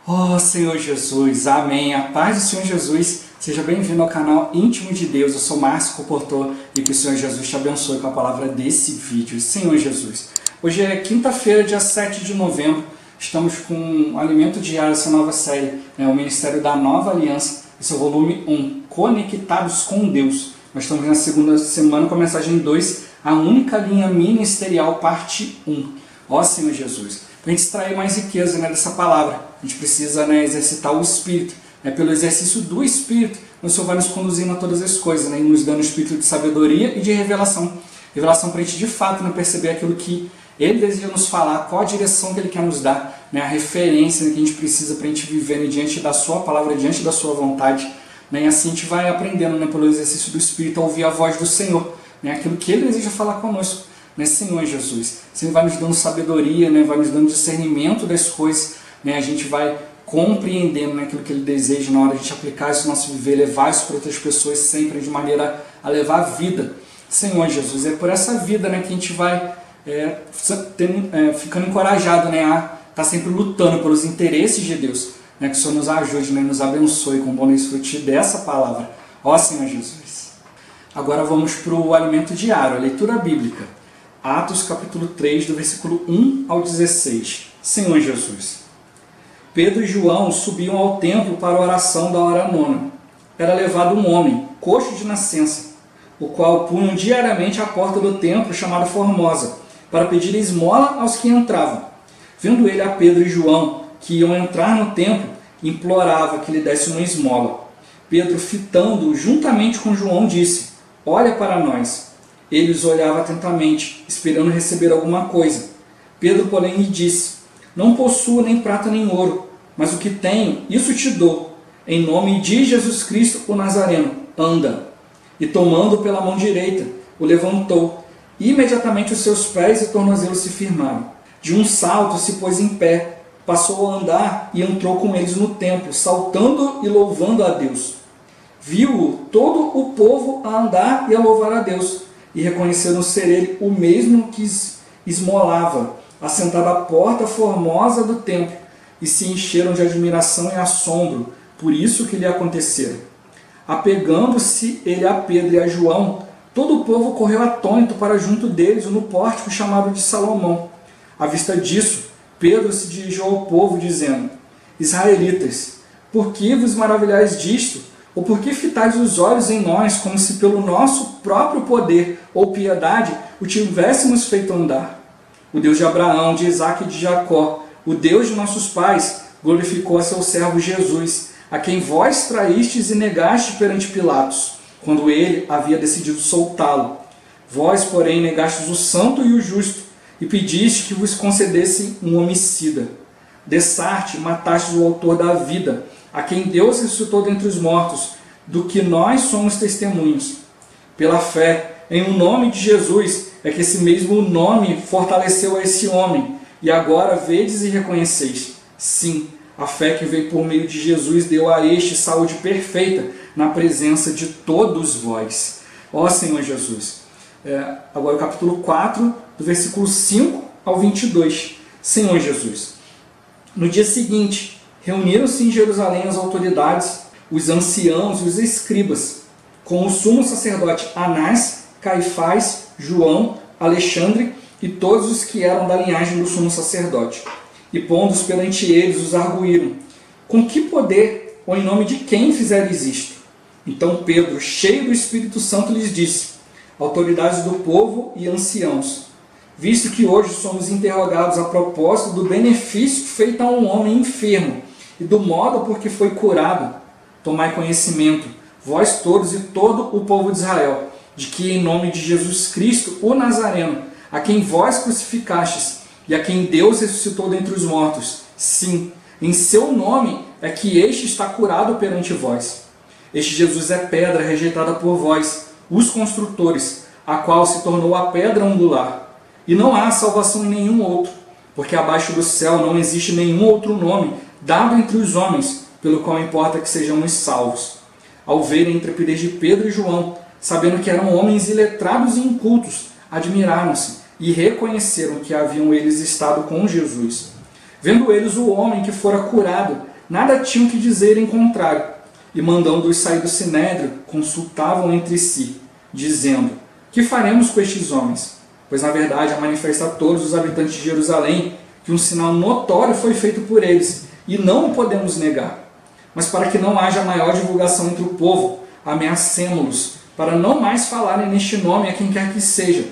Oh Senhor Jesus, amém. A paz do Senhor Jesus, seja bem-vindo ao canal Íntimo de Deus. Eu sou Márcio Comportor e que o Senhor Jesus te abençoe com a palavra desse vídeo. Senhor Jesus, hoje é quinta-feira, dia 7 de novembro. Estamos com o Alimento Diário, essa nova série, o Ministério da Nova Aliança, esse é o volume 1, Conectados com Deus. Nós estamos na segunda semana com a mensagem 2, a única linha ministerial, parte 1. Ó Senhor Jesus, para a gente extrair mais riqueza dessa palavra, a gente precisa exercitar o Espírito. Pelo exercício do Espírito, o Senhor vai nos conduzindo a todas as coisas, e nos dando o Espírito de sabedoria e de revelação. Revelação para a gente de fato perceber aquilo que Ele deseja nos falar, qual a direção que Ele quer nos dar, a referência que a gente precisa para a gente viver diante da Sua palavra, diante da Sua vontade. E assim a gente vai aprendendo pelo exercício do Espírito a ouvir a voz do Senhor, aquilo que Ele deseja falar conosco. Senhor Jesus, Senhor vai nos dando sabedoria, vai nos dando discernimento das coisas, a gente vai compreendendo aquilo que Ele deseja na hora de a gente aplicar isso no nosso viver, levar isso para outras pessoas sempre de maneira a levar a vida. Senhor Jesus, é por essa vida que a gente vai ficando encorajado a estar sempre lutando pelos interesses de Deus, que o Senhor nos ajude, nos abençoe com o bom desfrute dessa palavra. Ó Senhor Jesus. Agora vamos para o alimento diário, a leitura bíblica. Atos capítulo 3, do versículo 1 ao 16. Senhor Jesus. Pedro e João subiam ao templo para a oração da hora nona. Era levado um homem, coxo de nascença, o qual punham diariamente à porta do templo chamado Formosa, para pedir esmola aos que entravam. Vendo ele a Pedro e João, que iam entrar no templo, implorava que lhe desse uma esmola. Pedro, fitando-o juntamente com João, disse: Olha para nós. Ele os olhava atentamente, esperando receber alguma coisa. Pedro, porém, lhe disse: Não possuo nem prata nem ouro, mas o que tenho, isso te dou. Em nome de Jesus Cristo, o Nazareno, anda. E tomando pela mão direita, o levantou. E imediatamente os seus pés e tornozelos se firmaram. De um salto se pôs em pé, passou a andar e entrou com eles no templo, saltando e louvando a Deus. Viu-o todo o povo a andar e a louvar a Deus, e reconheceram ser ele o mesmo que esmolava, assentado à porta formosa do templo, e se encheram de admiração e assombro por isso que lhe acontecera. Apegando-se ele a Pedro e a João, todo o povo correu atônito para junto deles no pórtico chamado de Salomão. À vista disso, Pedro se dirigiu ao povo, dizendo: Israelitas, por que vos maravilhais disto? Ou por que fitais os olhos em nós, como se pelo nosso próprio poder ou piedade o tivéssemos feito andar? O Deus de Abraão, de Isaque e de Jacó, o Deus de nossos pais, glorificou a seu servo Jesus, a quem vós traístes e negastes perante Pilatos, quando ele havia decidido soltá-lo. Vós, porém, negastes o santo e o justo, e pediste que vos concedesse um homicida. Dessarte, matastes o autor da vida, a quem Deus ressuscitou dentre os mortos, do que nós somos testemunhos. Pela fé, em o nome de Jesus, é que esse mesmo nome fortaleceu a esse homem, e agora vedes e reconheceis. Sim, a fé que veio por meio de Jesus deu a este saúde perfeita, na presença de todos vós. Ó Senhor Jesus. Agora o capítulo 4, do versículo 5 ao 22. Senhor Jesus. No dia seguinte, reuniram-se em Jerusalém as autoridades, os anciãos e os escribas, com o sumo sacerdote Anás, Caifás, João, Alexandre e todos os que eram da linhagem do sumo sacerdote. E pondo-os perante eles, os arguíram: Com que poder ou em nome de quem fizeres isto? Então Pedro, cheio do Espírito Santo, lhes disse: Autoridades do povo e anciãos, visto que hoje somos interrogados a propósito do benefício feito a um homem enfermo e do modo por que foi curado, tomai conhecimento, vós todos e todo o povo de Israel, de que em nome de Jesus Cristo, o Nazareno, a quem vós crucificastes e a quem Deus ressuscitou dentre os mortos, sim, em seu nome é que este está curado perante vós. Este Jesus é pedra rejeitada por vós, os construtores, a qual se tornou a pedra angular. E não há salvação em nenhum outro, porque abaixo do céu não existe nenhum outro nome dado entre os homens, pelo qual importa que sejamos salvos. Ao verem a intrepidez de Pedro e João, sabendo que eram homens iletrados e incultos, admiraram-se e reconheceram que haviam eles estado com Jesus. Vendo eles o homem que fora curado, nada tinham que dizer em contrário, e mandando-os sair do sinédrio, consultavam entre si, dizendo: que faremos com estes homens? Pois na verdade é manifesta a todos os habitantes de Jerusalém que um sinal notório foi feito por eles, e não o podemos negar. Mas para que não haja maior divulgação entre o povo, ameacemo-los, para não mais falarem neste nome a quem quer que seja.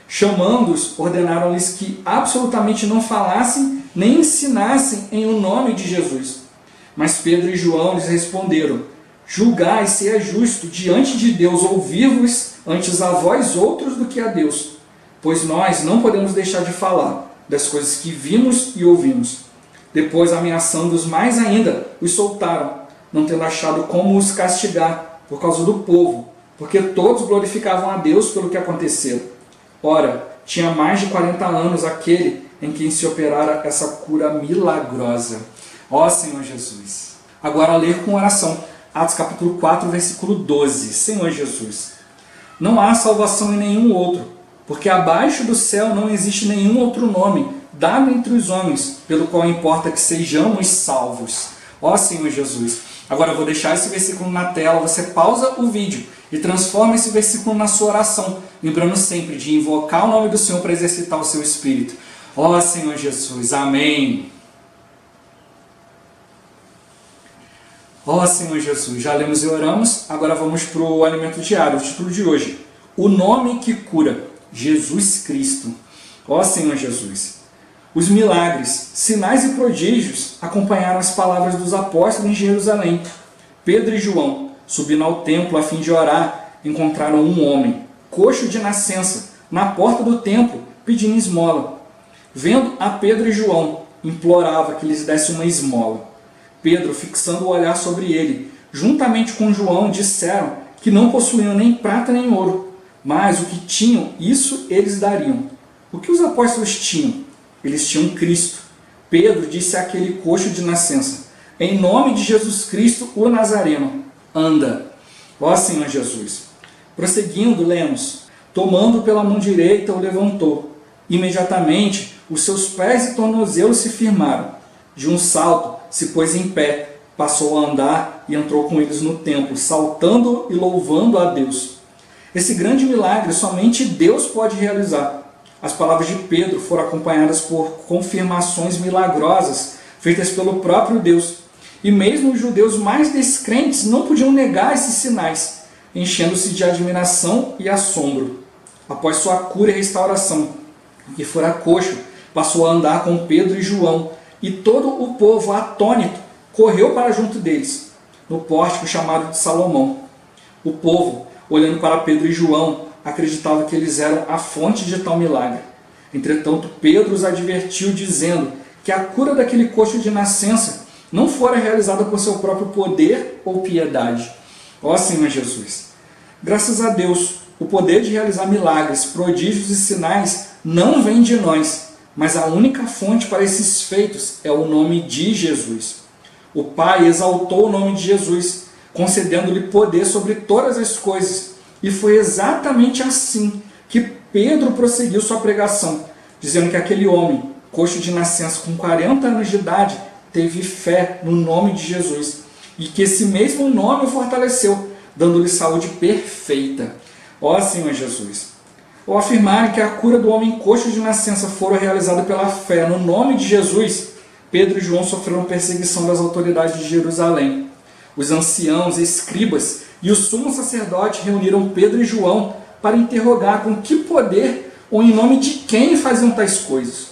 Chamando-os, ordenaram-lhes que absolutamente não falassem nem ensinassem em o nome de Jesus. Mas Pedro e João lhes responderam: julgai se é justo diante de Deus ouvir-vos antes a vós outros do que a Deus, pois nós não podemos deixar de falar das coisas que vimos e ouvimos. Depois, ameaçando-os mais ainda, os soltaram, não tendo achado como os castigar por causa do povo, porque todos glorificavam a Deus pelo que aconteceu. Ora, tinha mais de 40 anos aquele em quem se operara essa cura milagrosa. Ó Senhor Jesus! Agora ler com oração, Atos capítulo 4, versículo 12. Senhor Jesus, não há salvação em nenhum outro, porque abaixo do céu não existe nenhum outro nome dado entre os homens, pelo qual importa que sejamos salvos. Ó Senhor Jesus! Agora eu vou deixar esse versículo na tela, você pausa o vídeo e transforma esse versículo na sua oração, lembrando sempre de invocar o nome do Senhor para exercitar o seu espírito. Ó Senhor Jesus, amém. Ó Senhor Jesus, já lemos e oramos, agora vamos para o alimento diário, o título de hoje: o nome que cura, Jesus Cristo. Ó Senhor Jesus, os milagres, sinais e prodígios acompanharam as palavras dos apóstolos em Jerusalém. Pedro e João, subindo ao templo a fim de orar, encontraram um homem, coxo de nascença, na porta do templo, pedindo esmola. Vendo a Pedro e João, implorava que lhes desse uma esmola. Pedro, fixando o olhar sobre ele, juntamente com João, disseram que não possuíam nem prata nem ouro, mas o que tinham, isso eles dariam. O que os apóstolos tinham? Eles tinham Cristo. Pedro disse àquele coxo de nascença: em nome de Jesus Cristo, o Nazareno, anda. Ó Senhor Jesus. Prosseguindo, lemos: tomando pela mão direita, o levantou. Imediatamente, os seus pés e tornozelos se firmaram. De um salto, se pôs em pé, passou a andar e entrou com eles no templo, saltando e louvando a Deus. Esse grande milagre somente Deus pode realizar. As palavras de Pedro foram acompanhadas por confirmações milagrosas feitas pelo próprio Deus. E mesmo os judeus mais descrentes não podiam negar esses sinais, enchendo-se de admiração e assombro. Após sua cura e restauração, que fora coxo, passou a andar com Pedro e João, e todo o povo, atônito, correu para junto deles, no pórtico chamado de Salomão. O povo, olhando para Pedro e João, acreditava que eles eram a fonte de tal milagre. Entretanto, Pedro os advertiu, dizendo que a cura daquele coxo de nascença não fora realizada por seu próprio poder ou piedade. Ó Senhor Jesus! Graças a Deus, o poder de realizar milagres, prodígios e sinais não vem de nós, mas a única fonte para esses feitos é o nome de Jesus. O Pai exaltou o nome de Jesus, concedendo-lhe poder sobre todas as coisas. E foi exatamente assim que Pedro prosseguiu sua pregação, dizendo que aquele homem, coxo de nascença com 40 anos de idade, teve fé no nome de Jesus, e que esse mesmo nome o fortaleceu, dando-lhe saúde perfeita. Ó Senhor Jesus! Ao afirmarem que a cura do homem coxo de nascença fora realizada pela fé no nome de Jesus, Pedro e João sofreram perseguição das autoridades de Jerusalém. Os anciãos, escribas e o sumo sacerdote reuniram Pedro e João para interrogar com que poder ou em nome de quem faziam tais coisas.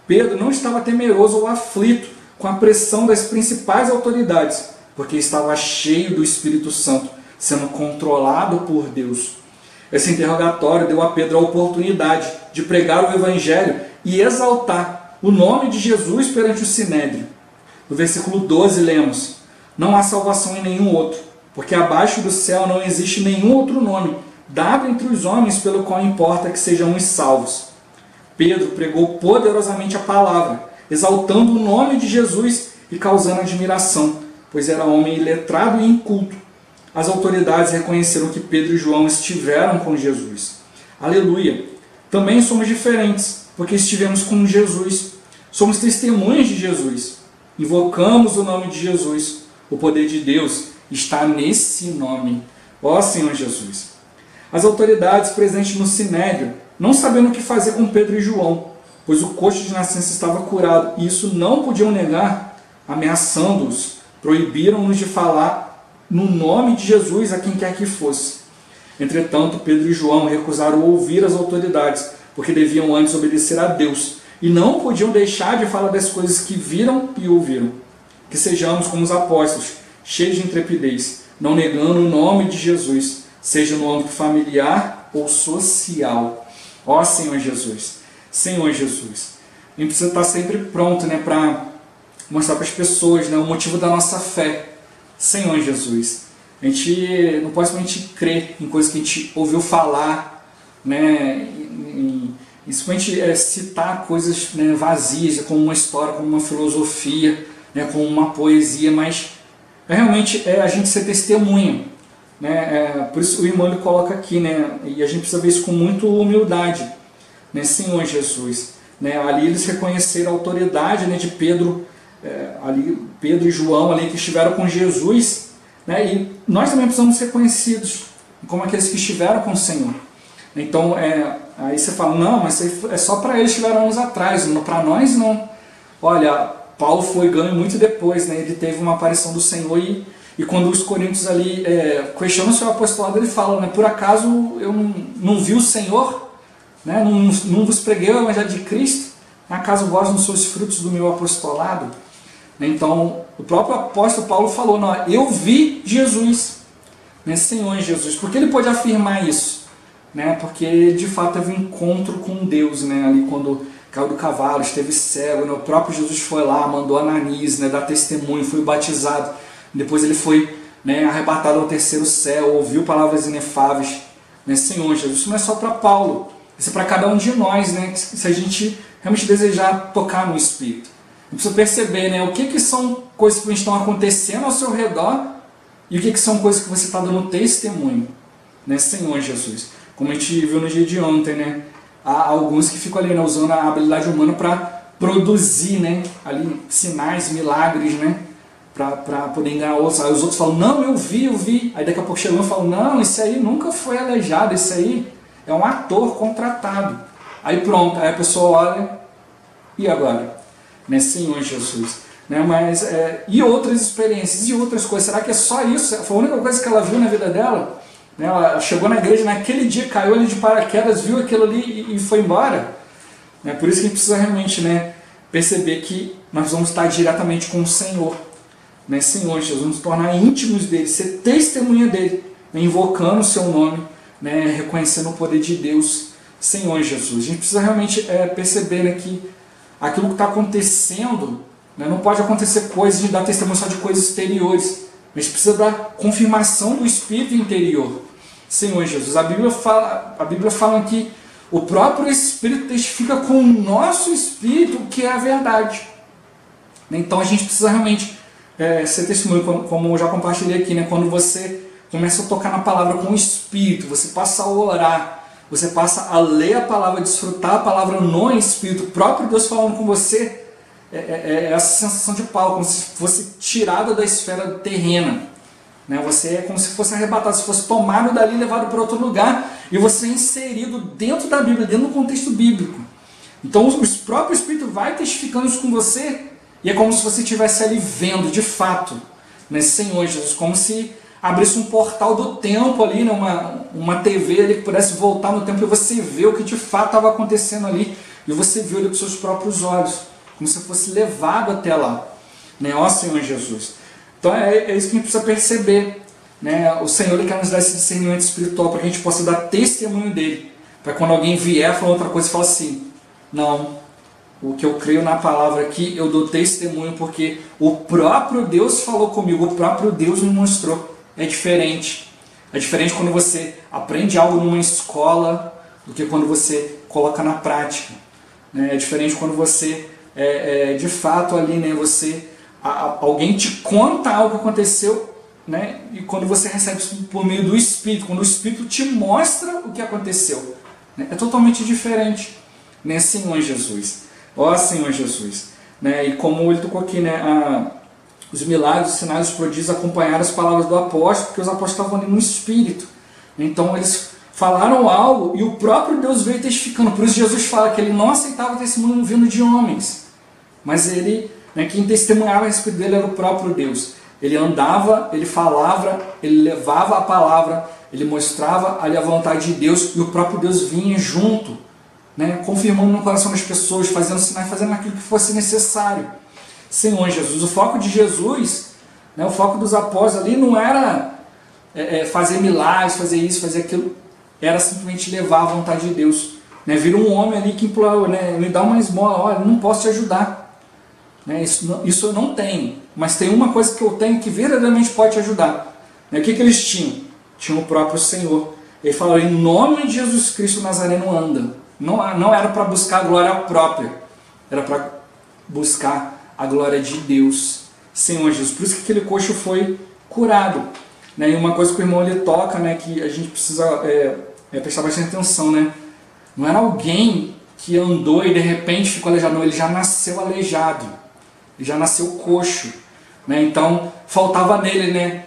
Pedro não estava temeroso ou aflito com a pressão das principais autoridades, porque estava cheio do Espírito Santo, sendo controlado por Deus. Esse interrogatório deu a Pedro a oportunidade de pregar o Evangelho e exaltar o nome de Jesus perante o Sinédrio. No versículo 12 lemos: não há salvação em nenhum outro, porque abaixo do céu não existe nenhum outro nome dado entre os homens pelo qual importa que sejamos salvos. Pedro pregou poderosamente a palavra, exaltando o nome de Jesus e causando admiração, pois era homem iletrado e inculto. As autoridades reconheceram que Pedro e João estiveram com Jesus. Aleluia! Também somos diferentes, porque estivemos com Jesus. Somos testemunhas de Jesus. invocamos o nome de Jesus. O poder de Deus está nesse nome. Ó Senhor Jesus. As autoridades presentes no sinédrio, não sabendo o que fazer com Pedro e João, pois o coxo de nascença estava curado, e isso não podiam negar, ameaçando-os, proibiram-nos de falar no nome de Jesus a quem quer que fosse. Entretanto, Pedro e João recusaram ouvir as autoridades, porque deviam antes obedecer a Deus, e não podiam deixar de falar das coisas que viram e ouviram. Que sejamos como os apóstolos, cheios de intrepidez, não negando o nome de Jesus, seja no âmbito familiar ou social. Ó Senhor Jesus, Senhor Jesus, a gente precisa estar sempre pronto, né, para mostrar para as pessoas, né, o motivo da nossa fé. Senhor Jesus, a gente não pode somente crer em coisas que a gente ouviu falar, né, e simplesmente citar coisas, né, vazias, como uma história, como uma filosofia, né, como uma poesia, mas realmente a gente ser testemunha. Né? Por isso o irmão ele coloca aqui, né? E a gente precisa ver isso com muita humildade, né? Senhor Jesus, né? Ali eles reconheceram a autoridade, né, de Pedro, ali, Pedro e João ali, que estiveram com Jesus, né? E nós também precisamos ser reconhecidos como aqueles que estiveram com o Senhor. Então aí você fala, não, mas isso é só para eles que estiveram anos atrás, para nós não. Olha, Paulo foi ganho muito depois, né? Ele teve uma aparição do Senhor e quando os coríntios ali questionam o seu apostolado, ele fala, né, por acaso eu não vi o Senhor, né, não vos preguei o evangelho de Cristo? Acaso vós não sois frutos do meu apostolado? Então, o próprio apóstolo Paulo falou, não, eu vi Jesus, né, Senhor Jesus. Por que ele pode afirmar isso? Né, porque ele de fato teve um encontro com Deus, né, ali quando caiu do cavalo, esteve cego, né, o próprio Jesus foi lá, mandou Ananias, né, dar testemunho, foi batizado. Depois ele foi, né, arrebatado ao terceiro céu, ouviu palavras inefáveis. Né, Senhor Jesus, isso não é só para Paulo, isso é para cada um de nós, né, se a gente realmente desejar tocar no Espírito. A gente precisa perceber, né, o que são coisas que estão acontecendo ao seu redor e o que são coisas que você está dando testemunho. Né, Senhor Jesus. Como a gente viu no dia de ontem, né, há alguns que ficam ali, né, usando a habilidade humana para produzir, né, ali, sinais, milagres, né, para poder enganar outros. Aí os outros falam, não, eu vi. Aí daqui a pouco chega um e fala, não, esse aí nunca foi aleijado, esse aí é um ator contratado. Aí pronto, aí a pessoa olha, e agora? Né, Senhor Jesus. Né, mas, e outras experiências, e outras coisas, será que é só isso? Foi a única coisa que ela viu na vida dela? Né, ela chegou na igreja naquele dia, caiu ali de paraquedas, viu aquilo ali e foi embora? Né, por isso que a gente precisa realmente, né, perceber que nós vamos estar diretamente com o Senhor. Né, Senhor Jesus, nos tornar íntimos dele, ser testemunha dele, né, invocando o seu nome, né, reconhecendo o poder de Deus, Senhor Jesus. A gente precisa realmente perceber, né, que aquilo que está acontecendo, né, não pode acontecer coisas de dar testemunho só de coisas exteriores. A gente precisa da confirmação do Espírito interior. Senhor Jesus, a Bíblia fala que o próprio Espírito testifica com o nosso Espírito que é a verdade. Então a gente precisa realmente ser testemunho, como eu já compartilhei aqui, né? Quando você começa a tocar na palavra com o Espírito, você passa a orar, você passa a ler a palavra, desfrutar a palavra no Espírito, o próprio Deus falando com você, essa sensação de Paulo, como se fosse tirada da esfera terrena. Né? Você é como se fosse arrebatado, se fosse tomado dali e levado para outro lugar, e você é inserido dentro da Bíblia, dentro do contexto bíblico. Então o próprio Espírito vai testificando isso com você, e é como se você estivesse ali vendo, de fato, né, Senhor Jesus, como se abrisse um portal do tempo ali, né, uma TV ali que pudesse voltar no tempo e você vê o que de fato estava acontecendo ali, e você viu ali com seus próprios olhos, como se fosse levado até lá. Né, ó Senhor Jesus. Então é isso que a gente precisa perceber. Né, o Senhor ele quer nos dar esse discernimento espiritual para que a gente possa dar testemunho dele, para quando alguém vier falar outra coisa, fala assim, não, o que eu creio na palavra aqui, eu dou testemunho porque o próprio Deus falou comigo, o próprio Deus me mostrou. É diferente. É diferente quando você aprende algo numa escola do que quando você coloca na prática. É diferente quando você, de fato, ali, né, alguém te conta algo que aconteceu, né, e quando você recebe isso por meio do Espírito, quando o Espírito te mostra o que aconteceu. Né, é totalmente diferente. Né, Senhor Jesus. Ó Senhor Jesus, né? E como ele tocou aqui, né? Os milagres, os sinais, os prodígios acompanharam as palavras do apóstolo, porque os apóstolos estavam ali no Espírito. Então eles falaram algo e o próprio Deus veio testificando. Por isso Jesus fala que ele não aceitava testemunho vindo de homens, mas ele, né, quem testemunhava a respeito dele era o próprio Deus. Ele andava, ele falava, ele levava a palavra, ele mostrava ali a vontade de Deus e o próprio Deus vinha junto, né, confirmando no coração das pessoas, fazendo sinais, fazendo aquilo que fosse necessário. Senhor Jesus, o foco de Jesus, né, o foco dos apóstolos ali não era fazer milagres, fazer isso, fazer aquilo, era simplesmente levar a vontade de Deus. Né, vira um homem ali que implorou, né, me dá uma esmola, olha, não posso te ajudar. Né, isso eu não tenho, mas tem uma coisa que eu tenho que verdadeiramente pode te ajudar. Né, o que eles tinham? Tinham o próprio Senhor. Ele falou, em nome de Jesus Cristo Nazareno anda. Não era para buscar a glória própria, era para buscar a glória de Deus, Senhor Jesus. Por isso que aquele coxo foi curado. Né? E uma coisa que o irmão ele toca, né, que a gente precisa prestar bastante atenção, né? Não era alguém que andou e de repente ficou aleijado, não, ele já nasceu aleijado, ele já nasceu coxo. Né? Então faltava nele, né,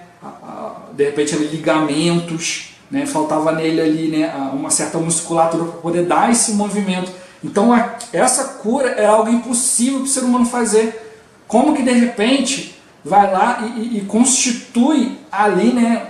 de repente ali, ligamentos, né? Faltava nele ali, né, uma certa musculatura para poder dar esse movimento. Então essa cura é algo impossível para o ser humano fazer. Como que de repente vai lá e constitui ali, né,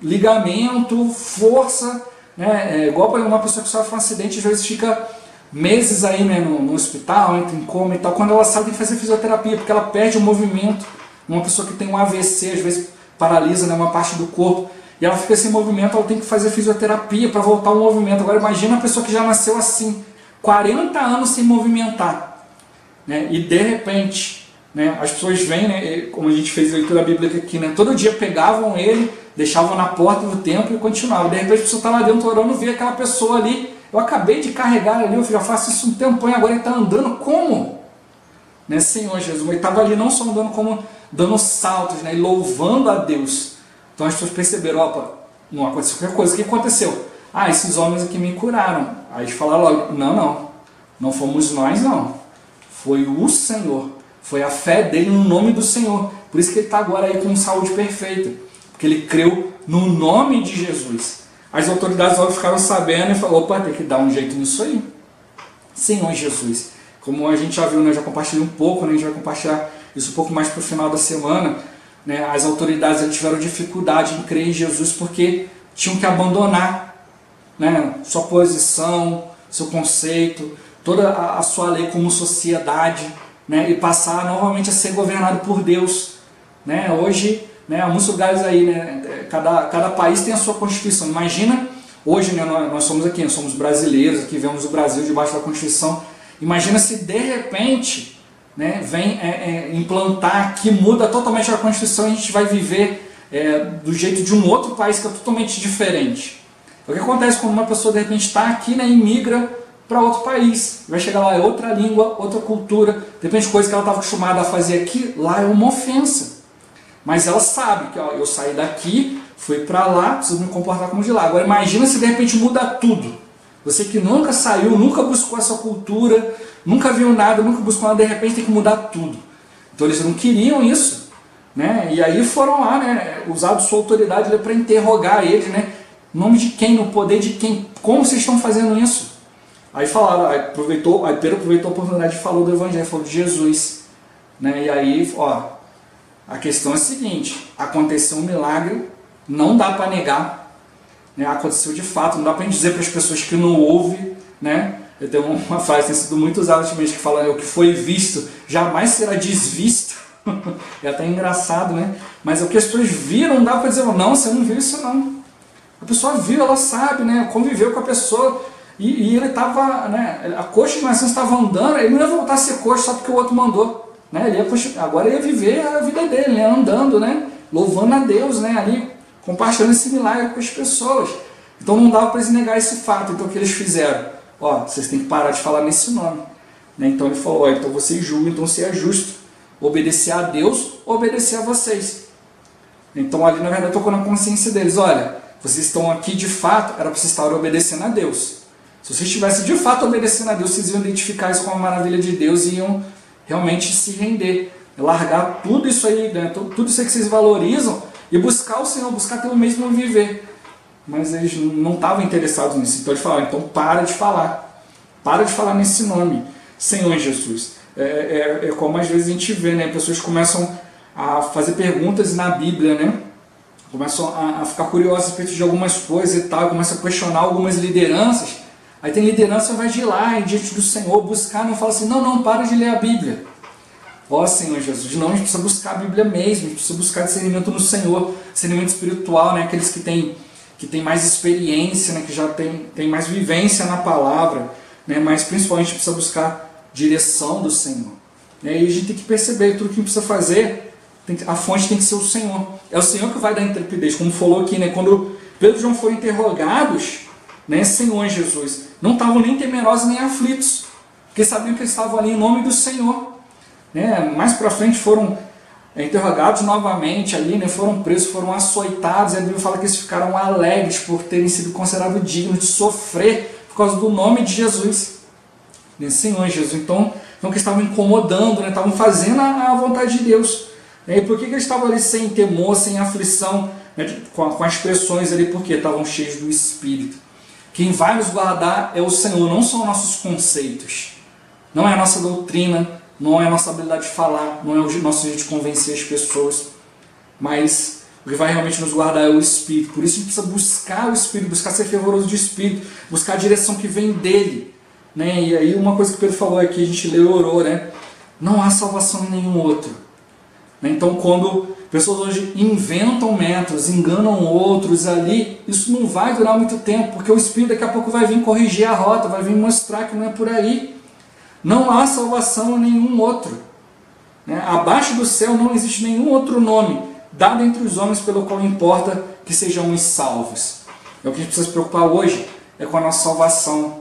ligamento, força, né, igual para uma pessoa que sofre um acidente, às vezes fica meses aí, né, no hospital, entra em coma e tal. Quando ela sai tem que fazer fisioterapia, porque ela perde o movimento. Uma pessoa que tem um AVC, às vezes paralisa, né, uma parte do corpo, e ela fica sem movimento, ela tem que fazer fisioterapia para voltar ao movimento. Agora imagina a pessoa que já nasceu assim, 40 anos sem movimentar, né? E de repente, né, as pessoas vêm, né, como a gente fez a leitura bíblica aqui, né, todo dia pegavam ele, deixavam na porta do templo e continuavam. De repente a pessoa está lá dentro orando, vê aquela pessoa ali, eu acabei de carregar ali, eu já faço isso um tempão e agora ele está andando como? Né, Senhor Jesus, ele estava ali não só andando como dando saltos, né, e louvando a Deus. Então as pessoas perceberam, opa, não aconteceu qualquer coisa, o que aconteceu? Ah, esses homens aqui me curaram. Aí eles falaram logo, não fomos nós não, foi o Senhor, foi a fé dele no nome do Senhor, por isso que ele está agora aí com saúde perfeita, porque ele creu no nome de Jesus. As autoridades logo ficaram sabendo e falaram, opa, tem que dar um jeito nisso aí, Senhor Jesus. Como a gente já viu, né, eu já compartilhei um pouco, né, a gente vai compartilhar isso um pouco mais para o final da semana, né, as autoridades tiveram dificuldade em crer em Jesus porque tinham que abandonar, né, sua posição, seu conceito, toda a sua lei como sociedade, né, e passar novamente a ser governado por Deus. Né? Hoje, né, há muitos lugares aí, né, cada país tem a sua Constituição. Imagina, hoje, né, nós somos aqui, nós somos brasileiros, aqui vemos o Brasil debaixo da Constituição. Imagina se de repente, né, vem implantar que muda totalmente a Constituição e a gente vai viver do jeito de um outro país que é totalmente diferente. O que acontece quando uma pessoa de repente está aqui, né, e migra para outro país? Vai chegar lá, é outra língua, outra cultura, de repente coisa que ela estava acostumada a fazer aqui, lá é uma ofensa. Mas ela sabe que, ó, eu saí daqui, fui para lá, preciso me comportar como de lá. Agora imagina se de repente muda tudo. Você que nunca saiu, nunca buscou essa cultura, nunca viu nada, nunca buscou nada, de repente tem que mudar tudo. Então eles não queriam isso, né? E aí foram lá, né, usaram sua autoridade para interrogar eles, né? Em nome de quem? No poder de quem? Como vocês estão fazendo isso? Aí falaram, aí Pedro aproveitou a oportunidade e falou do Evangelho, falou de Jesus. Né? E aí, ó, a questão é a seguinte, aconteceu um milagre, não dá para negar, né? Aconteceu de fato, não dá para a gente dizer para as pessoas que não ouvem, né? Eu tenho uma frase que tem sido muito usada ultimamente que fala, o que foi visto jamais será desvisto. É até engraçado, né? Mas o que as pessoas viram, não dá para dizer, não, você não viu isso não. A pessoa viu, ela sabe, né? Conviveu com a pessoa e ele estava, né? A coxa de nascença estava andando, ele não ia voltar a ser coxa só porque o outro mandou, né? Agora ele ia viver a vida dele, né? Andando, né? Louvando a Deus, né? Ali compartilhando esse milagre com as pessoas. Então não dava para eles negar esse fato. Então o que eles fizeram? Ó, vocês têm que parar de falar nesse nome. Né? Então ele falou, ó, então vocês julgam, então se é justo obedecer a Deus, obedecer a vocês. Então ali na verdade tocou na consciência deles, olha, vocês estão aqui de fato, era para vocês estarem obedecendo a Deus. Se vocês estivessem de fato obedecendo a Deus, vocês iam identificar isso com a maravilha de Deus e iam realmente se render, largar tudo isso aí, né, tudo isso aí que vocês valorizam e buscar o Senhor, buscar ter o mesmo viver. Mas eles não estavam interessados nisso, então eles falaram, então para de falar nesse nome, Senhor Jesus. É como às vezes a gente vê, né, pessoas começam a fazer perguntas na Bíblia, né, começam a ficar curiosos a respeito de algumas coisas e tal, começam a questionar algumas lideranças. Aí tem liderança que vai de lá, diante do Senhor, buscar, não fala assim, não, para de ler a Bíblia. Ó Senhor Jesus, não, a gente precisa buscar a Bíblia mesmo, a gente precisa buscar discernimento no Senhor, discernimento espiritual, né, aqueles que têm mais experiência, né, que já tem mais vivência na palavra, né, mas principalmente a gente precisa buscar direção do Senhor. E aí a gente tem que perceber que tudo que a gente precisa fazer, a fonte tem que ser o Senhor. É o Senhor que vai dar intrepidez, como falou aqui, né, quando Pedro e João foram interrogados, né, Senhor Jesus, não estavam nem temerosos nem aflitos, porque sabiam que eles estavam ali em nome do Senhor. Né, mais para frente foram interrogados novamente ali, né, foram presos, foram açoitados, e a Bíblia fala que eles ficaram alegres por terem sido considerados dignos de sofrer por causa do nome de Jesus, né, Senhor Jesus. Então que eles estavam incomodando, né, estavam fazendo a vontade de Deus. E por que eles estavam ali sem temor, sem aflição, né, com as pressões ali? Porque estavam cheios do Espírito. Quem vai nos guardar é o Senhor, não são nossos conceitos, não é a nossa doutrina, não é a nossa habilidade de falar, não é o nosso jeito de convencer as pessoas, mas o que vai realmente nos guardar é o Espírito. Por isso a gente precisa buscar o Espírito, buscar ser fervoroso de Espírito, buscar a direção que vem dele. Né? E aí uma coisa que o Pedro falou aqui, a gente leu e orou, né? Não há salvação em nenhum outro. Então quando pessoas hoje inventam métodos, enganam outros ali, isso não vai durar muito tempo, porque o Espírito daqui a pouco vai vir corrigir a rota, vai vir mostrar que não é por aí. Não há salvação em nenhum outro. Né? Abaixo do céu não existe nenhum outro nome dado entre os homens pelo qual importa que sejamos salvos. É o que a gente precisa se preocupar hoje, é com a nossa salvação.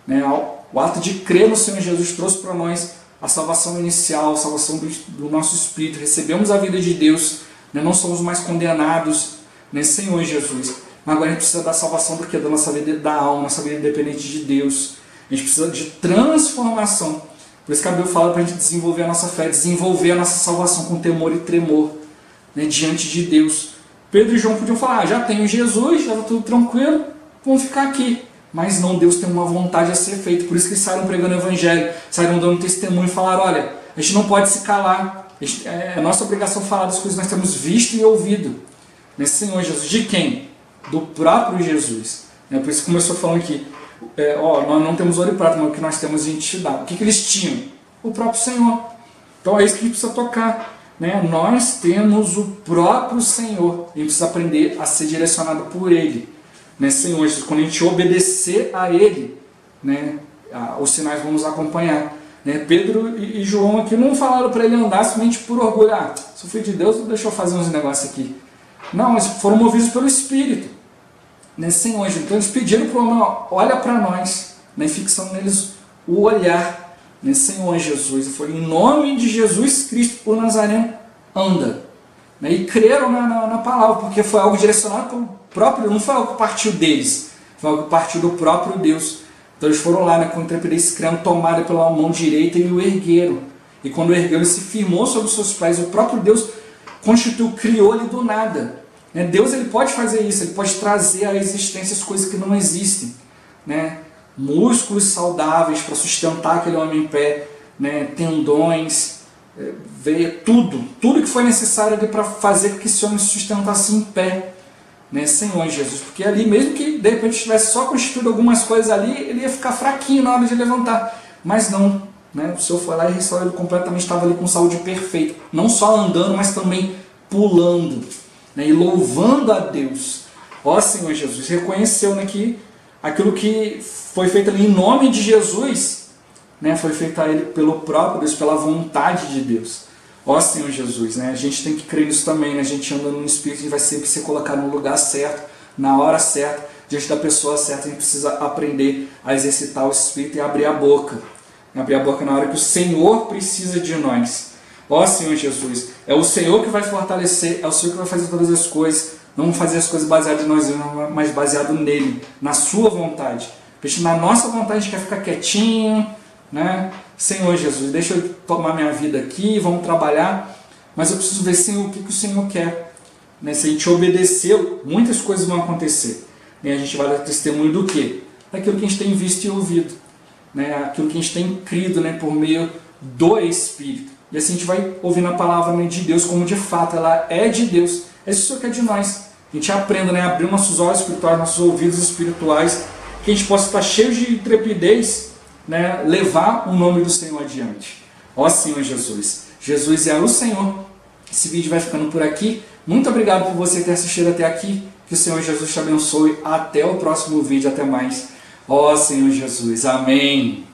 Né? O ato de crer no Senhor Jesus trouxe para nós a salvação inicial, a salvação do nosso espírito. Recebemos a vida de Deus, né? Não somos mais condenados, né? Senhor Jesus. Mas agora a gente precisa da salvação do quê? Da nossa vida, da alma, nossa vida independente de Deus. A gente precisa de transformação. Por isso que a Bíblia fala para a gente desenvolver a nossa fé, desenvolver a nossa salvação com temor e tremor, né, diante de Deus. Pedro e João podiam falar, já tenho Jesus, já está tudo tranquilo, vamos ficar aqui. Mas não, Deus tem uma vontade a ser feita. Por isso que eles saíram pregando o Evangelho, saíram dando testemunho e falaram, olha, a gente não pode se calar. É nossa obrigação falar das coisas que nós temos visto e ouvido. Nesse Senhor Jesus. De quem? Do próprio Jesus. Por isso que começou falando aqui. Nós não temos ouro e prata, mas o que nós temos a gente te dá. O que eles tinham? O próprio Senhor. Então é isso que a gente precisa tocar. Né? Nós temos o próprio Senhor. A gente precisa aprender a ser direcionado por Ele. Né, Senhor Jesus, quando a gente obedecer a Ele, né, os sinais vão nos acompanhar. Né? Pedro e João aqui não falaram para ele andar simplesmente por orgulho. Se eu fui de Deus, deixa eu fazer uns negócios aqui. Não, eles foram movidos pelo Espírito. Né, Senhor Jesus. Então eles pediram para o homem, olha para nós, né, fixando neles o olhar. Né, Senhor Jesus. E foi em nome de Jesus Cristo, o Nazareno, anda. Né, e creram na palavra, porque foi algo direcionado pelo próprio, não foi algo que partiu deles, foi algo que partiu do próprio Deus. Então eles foram lá, né, com intrepidez, crendo, tomaram pela mão direita e o ergueram. E quando o ergueu, ele se firmou sobre os seus pés. O próprio Deus constituiu, criou ele do nada. Né? Deus, ele pode fazer isso, ele pode trazer à existência as coisas que não existem. Né? Músculos saudáveis para sustentar aquele homem em pé, né? Tendões, veia, tudo que foi necessário para fazer com que esse homem se sustentasse em pé. Né, Senhor Jesus, porque ali mesmo que de repente tivesse só constituído algumas coisas ali, ele ia ficar fraquinho na hora de levantar, mas não, né, o Senhor foi lá e restaurou ele completamente, estava ali com saúde perfeita, não só andando, mas também pulando, né, e louvando a Deus. Ó Senhor Jesus, reconheceu, né, que aquilo que foi feito ali em nome de Jesus, né, foi feito a ele pelo próprio Deus, pela vontade de Deus. Ó Senhor Jesus, né? A gente tem que crer nisso também, né? A gente anda no Espírito, a gente vai sempre ser colocado no lugar certo, na hora certa, diante da pessoa certa. A gente precisa aprender a exercitar o Espírito e abrir a boca. Abrir a boca na hora que o Senhor precisa de nós. Ó Senhor Jesus, é o Senhor que vai fortalecer, é o Senhor que vai fazer todas as coisas. Não fazer as coisas baseadas em nós, mas baseado nele, na sua vontade. Porque na nossa vontade a gente quer ficar quietinho, né? Senhor Jesus, deixa eu tomar minha vida aqui, vamos trabalhar, mas eu preciso ver, Senhor, o que o Senhor quer. Né? Se a gente obedecer, muitas coisas vão acontecer. E a gente vai dar testemunho do quê? Daquilo que a gente tem visto e ouvido. Né? Aquilo que a gente tem crido, né? Por meio do Espírito. E assim a gente vai ouvindo a palavra, né, de Deus como de fato ela é de Deus. É isso que o Senhor quer de nós. A gente aprenda, né, a abrir nossos olhos espirituais, nossos ouvidos espirituais, que a gente possa estar cheio de intrepidez, né, levar o nome do Senhor adiante. Ó Senhor Jesus. Jesus é o Senhor. Esse vídeo vai ficando por aqui. Muito obrigado por você ter assistido até aqui. Que o Senhor Jesus te abençoe. Até o próximo vídeo. Até mais. Ó Senhor Jesus. Amém.